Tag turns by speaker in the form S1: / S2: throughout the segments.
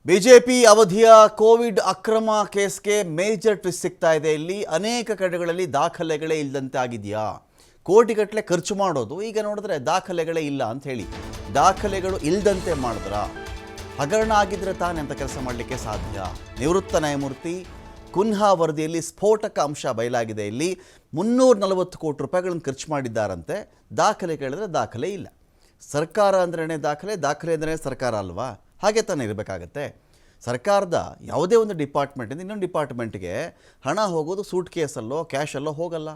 S1: BJP ಅವಧಿಯ Covid ಅಕ್ರಮ ಕೇಸ್ಗೆ major twist ಸಿಗ್ತಾ ಇದೆ. ಇಲ್ಲಿ ಅನೇಕ ಕಡೆಗಳಲ್ಲಿ ದಾಖಲೆಗಳೇ ಇಲ್ಲದಂತೆ ಆಗಿದೆಯಾ, ಕೋಟಿಗಟ್ಟಲೆ ಖರ್ಚು ಮಾಡೋದು, ಈಗ ನೋಡಿದ್ರೆ ದಾಖಲೆಗಳೇ ಇಲ್ಲ ಅಂತ ಹೇಳಿ ದಾಖಲೆಗಳು ಇಲ್ಲದಂತೆ ಮಾಡಿದ್ರ ಹಗರಣ ಆಗಿದ್ರೆ ತಾನೇ ಅಂತ ಕೆಲಸ ಮಾಡಲಿಕ್ಕೆ ಸಾಧ್ಯ. ನಿವೃತ್ತ ನ್ಯಾಯಮೂರ್ತಿ ಕುನ್ಹಾ ವರದಿಯಲ್ಲಿ ಸ್ಫೋಟಕ ಅಂಶ ಬಯಲಾಗಿದೆ. ಇಲ್ಲಿ 340 ಕೋಟಿ ರೂಪಾಯಿಗಳನ್ನು ಖರ್ಚು ಮಾಡಿದ್ದಾರಂತೆ. ದಾಖಲೆ ಕೇಳಿದ್ರೆ ದಾಖಲೆ ಇಲ್ಲ. ಸರ್ಕಾರ ಅಂದ್ರೇ ದಾಖಲೆ, ದಾಖಲೆ ಅಂದರೆ ಸರ್ಕಾರ ಅಲ್ವಾ? ಹಾಗೆ ತಾನೇ ಇರಬೇಕಾಗತ್ತೆ. ಸರ್ಕಾರದ ಯಾವುದೇ ಒಂದು ಡಿಪಾರ್ಟ್ಮೆಂಟಿಂದ ಇನ್ನೊಂದು ಡಿಪಾರ್ಟ್ಮೆಂಟ್ಗೆ ಹಣ ಹೋಗೋದು ಸೂಟ್ ಕೇಸಲ್ಲೋ ಕ್ಯಾಶಲ್ಲೋ ಹೋಗಲ್ಲ.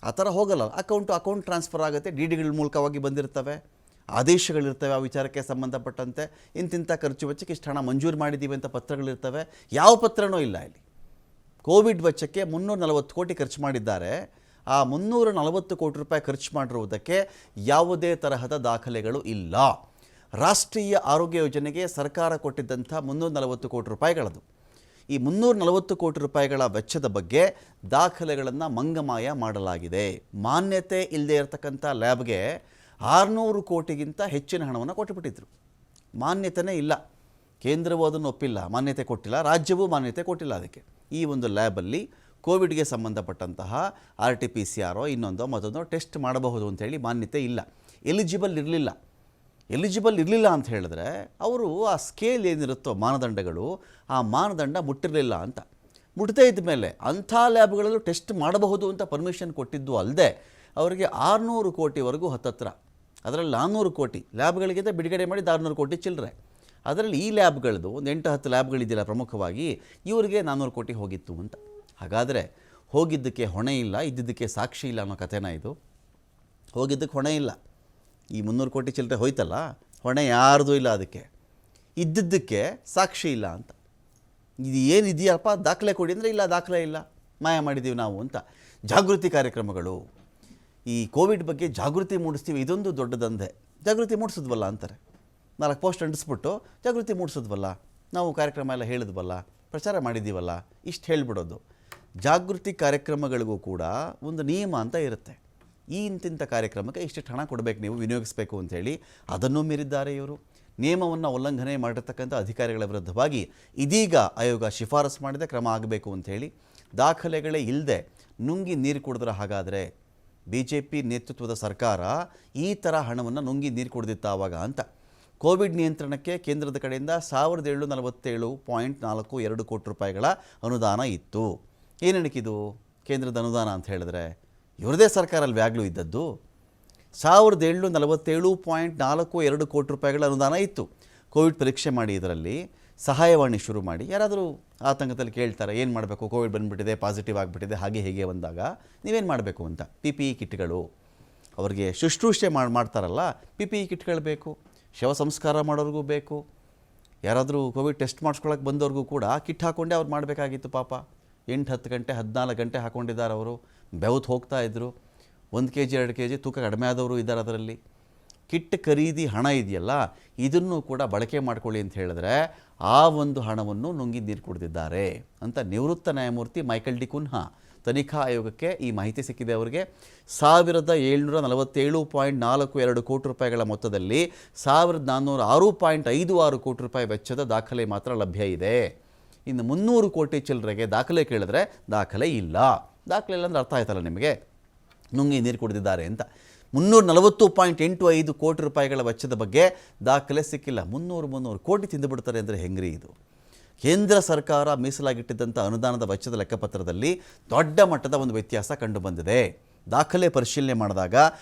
S1: ಆ ಥರ ಹೋಗಲ್ಲ. ಅಕೌಂಟ್ ಟ್ರಾನ್ಸ್ಫರ್ ಆಗುತ್ತೆ, ಡಿ ಡಿಗಳ ಮೂಲಕವಾಗಿ ಬಂದಿರ್ತವೆ, ಆದೇಶಗಳಿರ್ತವೆ ಆ ವಿಚಾರಕ್ಕೆ ಸಂಬಂಧಪಟ್ಟಂತೆ. ಇಂತಿಂಥ ಖರ್ಚು ವೆಚ್ಚಕ್ಕೆ ಇಷ್ಟು ಹಣ ಮಂಜೂರು ಮಾಡಿದ್ದೀವಿ ಅಂತ ಪತ್ರಗಳಿರ್ತವೆ. ಯಾವ ಪತ್ರನೂ ಇಲ್ಲ ಇಲ್ಲಿ. ಕೋವಿಡ್ ವೆಚ್ಚಕ್ಕೆ 340 ಕೋಟಿ ಖರ್ಚು ಮಾಡಿದ್ದಾರೆ. ಆ 340 ಕೋಟಿ ರೂಪಾಯಿ ಖರ್ಚು ಮಾಡಿರುವುದಕ್ಕೆ ಯಾವುದೇ ತರಹದ ದಾಖಲೆಗಳು ಇಲ್ಲ. ರಾಷ್ಟ್ರೀಯ ಆರೋಗ್ಯ ಯೋಜನೆಗೆ ಸರ್ಕಾರ ಕೊಟ್ಟಿದ್ದಂಥ 340 ಕೋಟಿ ರೂಪಾಯಿಗಳದು. ಈ 340 ಕೋಟಿ ರೂಪಾಯಿಗಳ ವೆಚ್ಚದ ಬಗ್ಗೆ ದಾಖಲೆಗಳನ್ನು ಮಂಗಮಾಯ ಮಾಡಲಾಗಿದೆ. ಮಾನ್ಯತೆ ಇಲ್ಲದೆ ಇರತಕ್ಕಂಥ ಲ್ಯಾಬ್ಗೆ 600 ಕೋಟಿಗಿಂತ ಹೆಚ್ಚಿನ ಹಣವನ್ನು ಕೊಟ್ಟುಬಿಟ್ಟಿದ್ರು. ಮಾನ್ಯತೆಯೇ ಇಲ್ಲ. ಕೇಂದ್ರವೂ ಅದನ್ನು ಒಪ್ಪಿಲ್ಲ, ಮಾನ್ಯತೆ ಕೊಟ್ಟಿಲ್ಲ, ರಾಜ್ಯವೂ ಮಾನ್ಯತೆ ಕೊಟ್ಟಿಲ್ಲ ಅದಕ್ಕೆ. ಈ ಒಂದು ಲ್ಯಾಬಲ್ಲಿ ಕೋವಿಡ್ಗೆ ಸಂಬಂಧಪಟ್ಟಂತಹ RT-PCR ಇನ್ನೊಂದೋ ಮತ್ತೊಂದೋ ಟೆಸ್ಟ್ ಮಾಡಬಹುದು ಅಂಥೇಳಿ ಮಾನ್ಯತೆ ಇಲ್ಲ. ಎಲಿಜಿಬಲ್ ಇರಲಿಲ್ಲ ಅಂತ ಹೇಳಿದ್ರೆ ಅವರು ಆ ಸ್ಕೇಲ್ ಏನಿರುತ್ತೋ ಮಾನದಂಡಗಳು, ಆ ಮಾನದಂಡ ಮುಟ್ಟಿರಲಿಲ್ಲ ಅಂತ. ಮುಟ್ಟದೇ ಇದ್ದ ಮೇಲೆ ಅಂಥ ಲ್ಯಾಬ್ಗಳಲ್ಲೂ ಟೆಸ್ಟ್ ಮಾಡಬಹುದು ಅಂತ ಪರ್ಮಿಷನ್ ಕೊಟ್ಟಿದ್ದು ಅಲ್ಲದೆ ಅವರಿಗೆ 600 ಕೋಟಿವರೆಗೂ ಹತ್ತತ್ರ, ಅದರಲ್ಲಿ 400 ಕೋಟಿ ಲ್ಯಾಬ್ಗಳಿಗಿಂತ ಬಿಡುಗಡೆ ಮಾಡಿ 600 ಕೋಟಿ ಚಿಲ್ಲರೆ. ಅದರಲ್ಲಿ ಈ ಲ್ಯಾಬ್ಗಳದ್ದು ಒಂದು 8-10 ಲ್ಯಾಬ್ಗಳಿದ್ದಿಲ್ಲ ಪ್ರಮುಖವಾಗಿ, ಇವರಿಗೆ 400 ಕೋಟಿ ಹೋಗಿತ್ತು ಅಂತ. ಹಾಗಾದರೆ ಹೋಗಿದ್ದಕ್ಕೆ ಹೊಣೆ ಇಲ್ಲ, ಇದ್ದಿದ್ದಕ್ಕೆ ಸಾಕ್ಷಿ ಇಲ್ಲ ಅನ್ನೋ ಕಥೆನ ಇದು? ಹೋಗಿದ್ದಕ್ಕೆ ಹೊಣೆ ಇಲ್ಲ. ಈ 300 ಕೋಟಿ ಚಿಲ್ಲರೆ ಹೋಯ್ತಲ್ಲ, ಹೊಣೆ ಯಾರ್ದು ಇಲ್ಲ. ಅದಕ್ಕೆ ಇದ್ದಿದ್ದಕ್ಕೆ ಸಾಕ್ಷಿ ಇಲ್ಲ ಅಂತ. ಇದು ಏನಿದೆಯಪ್ಪ ದಾಖಲೆ ಕೊಡಿ ಅಂದರೆ ಇಲ್ಲ, ದಾಖಲೆ ಇಲ್ಲ, ಮಾಯ ಮಾಡಿದ್ದೀವಿ ನಾವು ಅಂತ. ಜಾಗೃತಿ ಕಾರ್ಯಕ್ರಮಗಳು, ಈ ಕೋವಿಡ್ ಬಗ್ಗೆ ಜಾಗೃತಿ ಮೂಡಿಸ್ತೀವಿ, ಇದೊಂದು ದೊಡ್ಡ ದಂಧೆ. ಜಾಗೃತಿ ಮೂಡಿಸಿದ್ವಲ್ಲ ಅಂತಾರೆ, 4 ಪೋಸ್ಟ್ ಅಂಟಿಸ್ಬಿಟ್ಟು ಜಾಗೃತಿ ಮೂಡಿಸಿದ್ವಲ್ಲ, ನಾವು ಕಾರ್ಯಕ್ರಮ ಎಲ್ಲ ಹೇಳಿದ್ವಲ್ಲ, ಪ್ರಚಾರ ಮಾಡಿದ್ದೀವಲ್ಲ, ಇಷ್ಟು ಹೇಳಿಬಿಡೋದು. ಜಾಗೃತಿ ಕಾರ್ಯಕ್ರಮಗಳಿಗೂ ಕೂಡ ಒಂದು ನಿಯಮ ಅಂತ ಇರುತ್ತೆ. ಈ ಇಂತಿಂಥ ಕಾರ್ಯಕ್ರಮಕ್ಕೆ ಇಷ್ಟಿಷ್ಟು ಹಣ ಕೊಡಬೇಕು, ನೀವು ವಿನಿಯೋಗಿಸಬೇಕು ಅಂಥೇಳಿ. ಅದನ್ನೂ ಮೀರಿದ್ದಾರೆ ಇವರು. ನಿಯಮವನ್ನು ಉಲ್ಲಂಘನೆ ಮಾಡಿರ್ತಕ್ಕಂಥ ಅಧಿಕಾರಿಗಳ ವಿರುದ್ಧವಾಗಿ ಇದೀಗ ಆಯೋಗ ಶಿಫಾರಸು ಮಾಡಿದ ಕ್ರಮ ಆಗಬೇಕು ಅಂಥೇಳಿ. ದಾಖಲೆಗಳೇ ಇಲ್ಲದೆ ನುಂಗಿ ನೀರು ಕುಡಿದ್ರೆ ಹಾಗಾದರೆ BJP ನೇತೃತ್ವದ ಸರ್ಕಾರ ಈ ಥರ ಹಣವನ್ನು ನುಂಗಿ ನೀರು ಕುಡಿದಿತ್ತು ಆವಾಗ ಅಂತ. ಕೋವಿಡ್ ನಿಯಂತ್ರಣಕ್ಕೆ ಕೇಂದ್ರದ ಕಡೆಯಿಂದ 1747.42 ಕೋಟಿ ರೂಪಾಯಿಗಳ ಅನುದಾನ ಇತ್ತು. ಏನಕ್ಕಿದು ಕೇಂದ್ರದ ಅನುದಾನ ಅಂತ ಹೇಳಿದ್ರೆ? ಇವರದೇ ಸರ್ಕಾರಲ್ಲಿ ವ್ಯಾಗ್ಲೂ ಇದ್ದದ್ದು. 1747.42 ಕೋಟಿ ರೂಪಾಯಿಗಳ ಅನುದಾನ ಇತ್ತು. ಕೋವಿಡ್ ಪರೀಕ್ಷೆ ಮಾಡಿ ಇದರಲ್ಲಿ ಸಹಾಯವಾಣಿ ಶುರು ಮಾಡಿ. ಯಾರಾದರೂ ಆತಂಕದಲ್ಲಿ ಕೇಳ್ತಾರೆ, ಏನು ಮಾಡಬೇಕು, ಕೋವಿಡ್ ಬಂದುಬಿಟ್ಟಿದೆ, ಪಾಸಿಟಿವ್ ಆಗಿಬಿಟ್ಟಿದೆ, ಹಾಗೆ ಹೀಗೆ ಬಂದಾಗ ನೀವೇನು ಮಾಡಬೇಕು ಅಂತ. PPE ಕಿಟ್ಗಳು, ಅವರಿಗೆ ಶುಶ್ರೂಷೆ ಮಾಡ್ತಾರಲ್ಲ, PPE ಕಿಟ್ಗಳು ಬೇಕು. ಶವ ಸಂಸ್ಕಾರ ಮಾಡೋರಿಗೂ ಬೇಕು. ಯಾರಾದರೂ ಕೋವಿಡ್ ಟೆಸ್ಟ್ ಮಾಡಿಸ್ಕೊಳಕ್ಕೆ ಬಂದವ್ರಿಗೂ ಕೂಡ ಕಿಟ್ ಹಾಕ್ಕೊಂಡೆ ಅವ್ರು ಮಾಡಬೇಕಾಗಿತ್ತು. ಪಾಪ 8-10 ಗಂಟೆ 14 ಗಂಟೆ ಹಾಕ್ಕೊಂಡಿದ್ದಾರೆ ಅವರು. ಬೆವತ್ತು ಹೋಗ್ತಾ ಇದ್ದರು. 1 kg 2 kg ತೂಕ ಕಡಿಮೆ ಆದವರು ಇದ್ದಾರೆ ಅದರಲ್ಲಿ. ಕಿಟ್ ಖರೀದಿ ಹಣ ಇದೆಯಲ್ಲ, ಇದನ್ನು ಕೂಡ ಬಳಕೆ ಮಾಡ್ಕೊಳ್ಳಿ ಅಂತ ಹೇಳಿದ್ರೆ ಆ ಒಂದು ಹಣವನ್ನು ನುಂಗಿ ನೀರು ಕುಡಿದಿದ್ದಾರೆ ಅಂತ ನಿವೃತ್ತ ನ್ಯಾಯಮೂರ್ತಿ ಮೈಕಲ್ ಡಿ ಕುನ್ಹಾ ತನಿಖಾ ಆಯೋಗಕ್ಕೆ ಈ ಮಾಹಿತಿ ಸಿಕ್ಕಿದೆ. ಅವರಿಗೆ 1747.42 ಕೋಟಿ ರೂಪಾಯಿಗಳ ಮೊತ್ತದಲ್ಲಿ 1406.56 ಕೋಟಿ ರೂಪಾಯಿ ವೆಚ್ಚದ ದಾಖಲೆ ಮಾತ್ರ ಲಭ್ಯ ಇದೆ. ಇನ್ನು 300 ಕೋಟಿ ಚಿಲ್ಲರೆಗೆ ದಾಖಲೆ ಕೇಳಿದ್ರೆ ದಾಖಲೆ ಇಲ್ಲ. ದಾಖಲೆ ಇಲ್ಲ ಅಂದರೆ ಅರ್ಥ ಆಯ್ತಲ್ಲ ನಿಮಗೆ, ನುಂಗಿ ನೀರು ಕುಡಿದಿದ್ದಾರೆ ಅಂತ. 340.85 ಕೋಟಿ ರೂಪಾಯಿಗಳ ವೆಚ್ಚದ ಬಗ್ಗೆ ದಾಖಲೆ ಸಿಕ್ಕಿಲ್ಲ. 300 ಕೋಟಿ ತಿಂದುಬಿಡ್ತಾರೆ ಅಂದರೆ ಹೆಂಗ್ರಿ ಇದು? ಕೇಂದ್ರ ಸರ್ಕಾರ ಮೀಸಲಾಗಿಟ್ಟಿದ್ದಂಥ ಅನುದಾನದ ವೆಚ್ಚದ ಲೆಕ್ಕಪತ್ರದಲ್ಲಿ ದೊಡ್ಡ ಮಟ್ಟದ ಒಂದು ವ್ಯತ್ಯಾಸ ಕಂಡುಬಂದಿದೆ. ದಾಖಲೆ ಪರಿಶೀಲನೆ ಮಾಡಿದಾಗ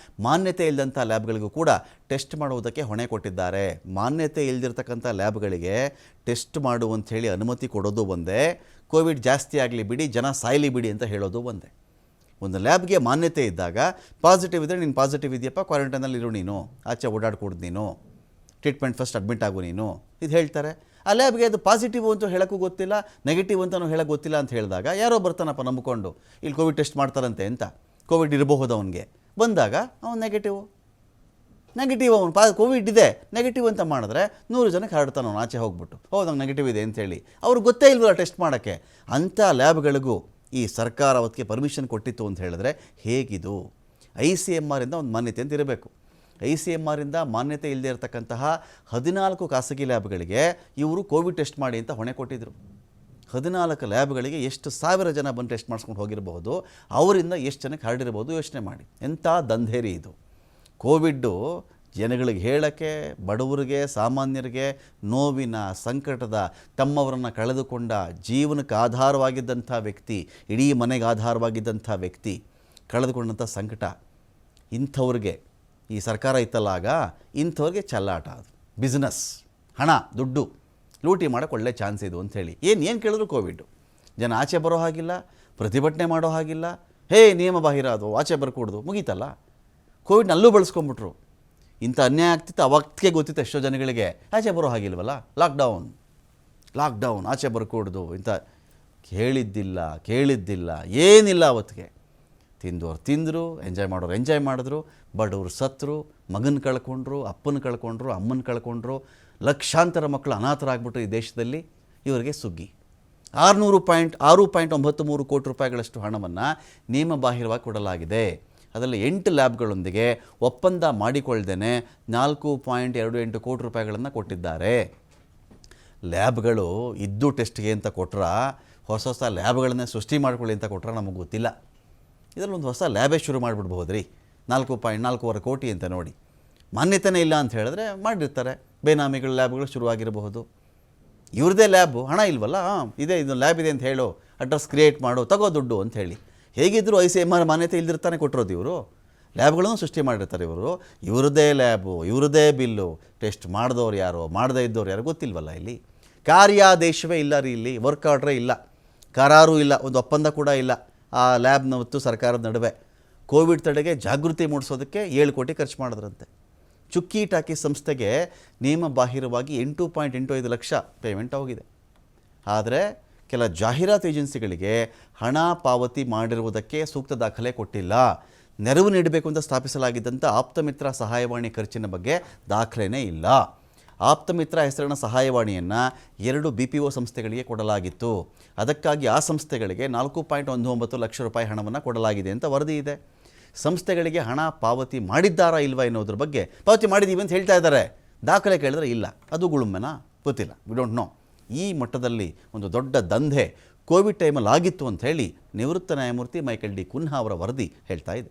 S1: ಮಾನ್ಯತೆ ಇಲ್ಲದಂಥ ಲ್ಯಾಬ್ಗಳಿಗೂ ಕೂಡ ಟೆಸ್ಟ್ ಮಾಡುವುದಕ್ಕೆ ಹೊಣೆ ಕೊಟ್ಟಿದ್ದಾರೆ. ಮಾನ್ಯತೆ ಇಲ್ಲದಿರ್ತಕ್ಕಂಥ ಲ್ಯಾಬ್ಗಳಿಗೆ ಟೆಸ್ಟ್ ಮಾಡುವಂಥೇಳಿ ಅನುಮತಿ ಕೊಡೋದು ಒಂದೇ, ಕೋವಿಡ್ ಜಾಸ್ತಿ ಆಗಲಿ ಬಿಡಿ, ಜನ ಸಾಯಲಿ ಬಿಡಿ ಅಂತ ಹೇಳೋದು ಒಂದೇ. ಒಂದು ಲ್ಯಾಬ್ಗೆ ಮಾನ್ಯತೆ ಇದ್ದಾಗ ಪಾಸಿಟಿವ್ ಇದ್ದರೆ ನೀನು ಪಾಸಿಟಿವ್ ಇದೆಯಪ್ಪ, ಕ್ವಾರಂಟೈನಲ್ಲಿ ಇರು, ನೀನು ಆಚೆ ಓಡಾಡ್ಕೊಡ್ದು, ನೀನು ಟ್ರೀಟ್ಮೆಂಟ್ ಫಸ್ಟ್ ಅಡ್ಮಿಟ್ ಆಗು ನೀನು, ಇದು ಹೇಳ್ತಾರೆ. ಆ ಲ್ಯಾಬ್ಗೆ ಅದು ಪಾಸಿಟಿವ್ ಅಂತೂ ಹೇಳೋಕ್ಕೂ ಗೊತ್ತಿಲ್ಲ, ನೆಗೆಟಿವ್ ಅಂತಲೂ ಹೇಳೋಕ್ಕೆ ಗೊತ್ತಿಲ್ಲ ಅಂತ ಹೇಳಿದಾಗ ಯಾರೋ ಬರ್ತಾನಪ್ಪ ನಂಬಿಕೊಂಡು ಇಲ್ಲಿ ಕೋವಿಡ್ ಟೆಸ್ಟ್ ಮಾಡ್ತಾರಂತೆ ಅಂತ. ಕೋವಿಡ್ ಇರಬಹುದು ಅವನಿಗೆ, ಬಂದಾಗ ಅವನು ನೆಗೆಟಿವ್ ಅವನು ಕೋವಿಡ್ ಇದೆ ನೆಗೆಟಿವ್ ಅಂತ ಮಾಡಿದ್ರೆ 100 ಜನಕ್ಕೆ ಹರಡ್ತಾನೆ ಅವನು ಆಚೆ ಹೋಗ್ಬಿಟ್ಟು. ಹೌದು ನಂಗೆ ನೆಗೆಟಿವ್ ಇದೆ ಅಂತೇಳಿ. ಅವ್ರಿಗೆ ಗೊತ್ತೇ ಇಲ್ವಲ್ಲ ಟೆಸ್ಟ್ ಮಾಡೋಕ್ಕೆ. ಅಂಥ ಲ್ಯಾಬ್ಗಳಿಗೂ ಈ ಸರ್ಕಾರ ಅವತ್ತಿಗೆ ಪರ್ಮಿಷನ್ ಕೊಟ್ಟಿತ್ತು ಅಂತ ಹೇಳಿದ್ರೆ ಹೇಗಿದು? ICMR ಇಂದ ಒಂದು ಮಾನ್ಯತೆ ಅಂತ ಇರಬೇಕು. ICMR ಇಂದ ಮಾನ್ಯತೆ ಇಲ್ಲದೆ ಇರತಕ್ಕಂತಹ 14 ಖಾಸಗಿ ಲ್ಯಾಬ್ಗಳಿಗೆ ಇವರು ಕೋವಿಡ್ ಟೆಸ್ಟ್ ಮಾಡಿ ಅಂತ ಹೊಣೆ ಕೊಟ್ಟಿದ್ದರು. 14 ಲ್ಯಾಬ್ಗಳಿಗೆ ಎಷ್ಟು ಸಾವಿರ ಜನ ಬಂದು ಟೆಸ್ಟ್ ಮಾಡಿಸ್ಕೊಂಡು ಹೋಗಿರಬಹುದು, ಅವರಿಂದ ಎಷ್ಟು ಜನಕ್ಕೆ ಹರಡಿರ್ಬೋದು ಯೋಚನೆ ಮಾಡಿ. ಎಂಥ ದಂಧೇರಿ ಇದು. ಕೋವಿಡ್ಡು ಜನಗಳಿಗೆ ಹೇಳೋಕ್ಕೆ, ಬಡವರಿಗೆ, ಸಾಮಾನ್ಯರಿಗೆ ನೋವಿನ, ಸಂಕಟದ, ತಮ್ಮವರನ್ನು ಕಳೆದುಕೊಂಡ, ಜೀವನಕ್ಕೆ ಆಧಾರವಾಗಿದ್ದಂಥ ವ್ಯಕ್ತಿ, ಇಡೀ ಮನೆಗೆ ಆಧಾರವಾಗಿದ್ದಂಥ ವ್ಯಕ್ತಿ ಕಳೆದುಕೊಂಡಂಥ ಸಂಕಟ, ಇಂಥವ್ರಿಗೆ ಈ ಸರ್ಕಾರ ಇತ್ತಲ್ಲ ಆಗ, ಇಂಥವ್ರಿಗೆ ಚೆಲ್ಲಾಟ, ಅದು ಬಿಸ್ನೆಸ್, ಹಣ, ದುಡ್ಡು ಲೂಟಿ ಮಾಡೋಕ್ಕೆ ಒಳ್ಳೆ ಚಾನ್ಸ್ ಇದು ಅಂಥೇಳಿ ಏನು ಕೇಳಿದ್ರು ಕೋವಿಡ್ಡು. ಜನ ಆಚೆ ಬರೋ ಹಾಗಿಲ್ಲ, ಪ್ರತಿಭಟನೆ ಮಾಡೋ ಹಾಗಿಲ್ಲ, ನಿಯಮ ಬಾಹಿರ ಅದು, ಆಚೆ ಬರ್ಕೊಡ್ದು, ಮುಗೀತಲ್ಲ. ಕೋವಿಡ್ನ ಅಲ್ಲೂ ಬಳಸ್ಕೊಂಬಿಟ್ರು. ಇಂಥ ಅನ್ಯಾಯ ಆಗ್ತಿತ್ತು ಅವತ್ತಿಗೆ ಗೊತ್ತಿತ್ತು ಎಷ್ಟೋ ಜನಗಳಿಗೆ. ಆಚೆ ಬರೋ ಹಾಗಿಲ್ವಲ್ಲ, ಲಾಕ್ಡೌನ್ ಆಚೆ ಬರ್ಕೊಡ್ದು ಇಂಥ ಕೇಳಿದ್ದಿಲ್ಲ ಏನಿಲ್ಲ. ಅವತ್ತಿಗೆ ತಿಂದವ್ರು ತಿಂದರು, ಎಂಜಾಯ್ ಮಾಡೋರು ಎಂಜಾಯ್ ಮಾಡಿದ್ರು, ಬಡವರು ಸತ್ತರು, ಮಗನ ಕಳ್ಕೊಂಡ್ರು, ಅಪ್ಪನ ಕಳ್ಕೊಂಡ್ರು, ಅಮ್ಮನ ಕಳ್ಕೊಂಡ್ರು, ಲಕ್ಷಾಂತರ ಮಕ್ಕಳು ಅನಾಥರಾಗ್ಬಿಟ್ರು ಈ ದೇಶದಲ್ಲಿ. ಇವರಿಗೆ ಸುಗ್ಗಿ 6.93 ಕೋಟಿ ರೂಪಾಯಿಗಳಷ್ಟು ಹಣವನ್ನು ನಿಯಮಬಾಹಿರವಾಗಿ ಕೊಡಲಾಗಿದೆ. ಅದರಲ್ಲಿ 8 ಲ್ಯಾಬ್ಗಳೊಂದಿಗೆ ಒಪ್ಪಂದ ಮಾಡಿಕೊಳ್ಳದೇನೆ 4.28 ಕೋಟಿ ರೂಪಾಯಿಗಳನ್ನು ಕೊಟ್ಟಿದ್ದಾರೆ. ಲ್ಯಾಬ್ಗಳು ಇದ್ದು ಟೆಸ್ಟ್ಗೆ ಅಂತ ಕೊಟ್ರ, ಹೊಸ ಲ್ಯಾಬ್ಗಳನ್ನೇ ಸೃಷ್ಟಿ ಮಾಡ್ಕೊಳ್ಳಿ ಅಂತ ಕೊಟ್ರೆ ನಮಗೆ ಗೊತ್ತಿಲ್ಲ. ಇದರಲ್ಲಿ ಒಂದು ಹೊಸ ಲ್ಯಾಬೇ ಶುರು ಮಾಡಿಬಿಡ್ಬೋದು ರೀ. 4.4 ಕೋಟಿ ಅಂತ ನೋಡಿ, ಮಾನ್ಯತೆನೇ ಇಲ್ಲ ಅಂತ ಹೇಳಿದ್ರೆ ಮಾಡಿರ್ತಾರೆ. ಬೇನಾಮಿಗಳ ಲ್ಯಾಬ್ಗಳು ಶುರುವಾಗಿರಬಹುದು. ಇವ್ರದ್ದೇ ಲ್ಯಾಬು, ಹಣ ಇಲ್ವಲ್ಲ, ಇದು ಲ್ಯಾಬ್ ಇದೆ ಅಂತ ಹೇಳು, ಅಡ್ರೆಸ್ ಕ್ರಿಯೇಟ್ ಮಾಡು, ತಗೋ ದುಡ್ಡು ಅಂತ ಹೇಳಿ. ಹೇಗಿದ್ದರೂ ICMR ಮಾನ್ಯತೆ ಇಲ್ದಿರ್ತಾನೆ ಕೊಟ್ಟಿರೋದು ಇವರು. ಲ್ಯಾಬ್ಗಳನ್ನು ಸೃಷ್ಟಿ ಮಾಡಿರ್ತಾರೆ ಇವರು. ಇವ್ರದ್ದೇ ಲ್ಯಾಬು, ಇವ್ರದ್ದೇ ಬಿಲ್ಲು, ಟೆಸ್ಟ್ ಮಾಡಿದವ್ರು ಯಾರೋ, ಮಾಡದೇ ಇದ್ದವ್ರು ಯಾರೋ ಗೊತ್ತಿಲ್ವಲ್ಲ. ಇಲ್ಲಿ ಕಾರ್ಯಾದೇಶವೇ ಇಲ್ಲ ರೀ, ಇಲ್ಲಿ ವರ್ಕ್ ಆರ್ಡ್ರೇ ಇಲ್ಲ, ಕರಾರು ಇಲ್ಲ, ಒಂದು ಒಪ್ಪಂದ ಕೂಡ ಇಲ್ಲ ಆ ಲ್ಯಾಬ್ನ ಮತ್ತು ಸರ್ಕಾರದ ನಡುವೆ. ಕೋವಿಡ್ ತಡೆಗೆ ಜಾಗೃತಿ ಮೂಡಿಸೋದಕ್ಕೆ 7 ಕೋಟಿ ಖರ್ಚು ಮಾಡಿದ್ರಂತೆ. ಚುಕ್ಕಿ ಟಾಕಿ ಸಂಸ್ಥೆಗೆ ನಿಯಮ ಬಾಹಿರವಾಗಿ 8.85 ಲಕ್ಷ ಪೇಮೆಂಟ್ ಹೋಗಿದೆ. ಆದರೆ ಕೆಲ ಜಾಹೀರಾತು ಏಜೆನ್ಸಿಗಳಿಗೆ ಹಣ ಪಾವತಿ ಮಾಡಿರುವುದಕ್ಕೆ ಸೂಕ್ತ ದಾಖಲೆ ಕೊಟ್ಟಿಲ್ಲ. ನೆರವು ನೀಡಬೇಕು ಅಂತ ಸ್ಥಾಪಿಸಲಾಗಿದ್ದಂಥ ಆಪ್ತಮಿತ್ರ ಸಹಾಯವಾಣಿ ಖರ್ಚಿನ ಬಗ್ಗೆ ದಾಖಲೆನೇ ಇಲ್ಲ. ಆಪ್ತಮಿತ್ರ ಹೆಸರಿನ ಸಹಾಯವಾಣಿಯನ್ನು 2 BPO ಸಂಸ್ಥೆಗಳಿಗೆ ಕೊಡಲಾಗಿತ್ತು. ಅದಕ್ಕಾಗಿ ಆ ಸಂಸ್ಥೆಗಳಿಗೆ 4.19 ಲಕ್ಷ ರೂಪಾಯಿ ಹಣವನ್ನು ಕೊಡಲಾಗಿದೆ ಅಂತ ವರದಿ ಇದೆ. ಸಂಸ್ಥೆಗಳಿಗೆ ಹಣ ಪಾವತಿ ಮಾಡಿದ್ದಾರಾ ಇಲ್ವಾ ಎನ್ನುವುದ್ರ ಬಗ್ಗೆ, ಪಾವತಿ ಮಾಡಿದ್ದೀವಿ ಅಂತ ಹೇಳ್ತಾ ಇದ್ದಾರೆ, ದಾಖಲೆ ಕೇಳಿದ್ರೆ ಇಲ್ಲ. ಅದು ಗುಳುಮೆನಾ ಗೊತ್ತಿಲ್ಲ, ವಿ ಡೋಂಟ್ ನೋ. ಈ ಮಟ್ಟದಲ್ಲಿ ಒಂದು ದೊಡ್ಡ ದಂಧೆ ಕೋವಿಡ್ ಟೈಮಲ್ಲಿ ಆಗಿತ್ತು ಅಂತ ಹೇಳಿ ನಿವೃತ್ತ ನ್ಯಾಯಮೂರ್ತಿ ಮೈಕೆಲ್ ಡಿ ಕುನ್ಹಾ ಅವರ ವರದಿ ಹೇಳ್ತಾ ಇದೆ.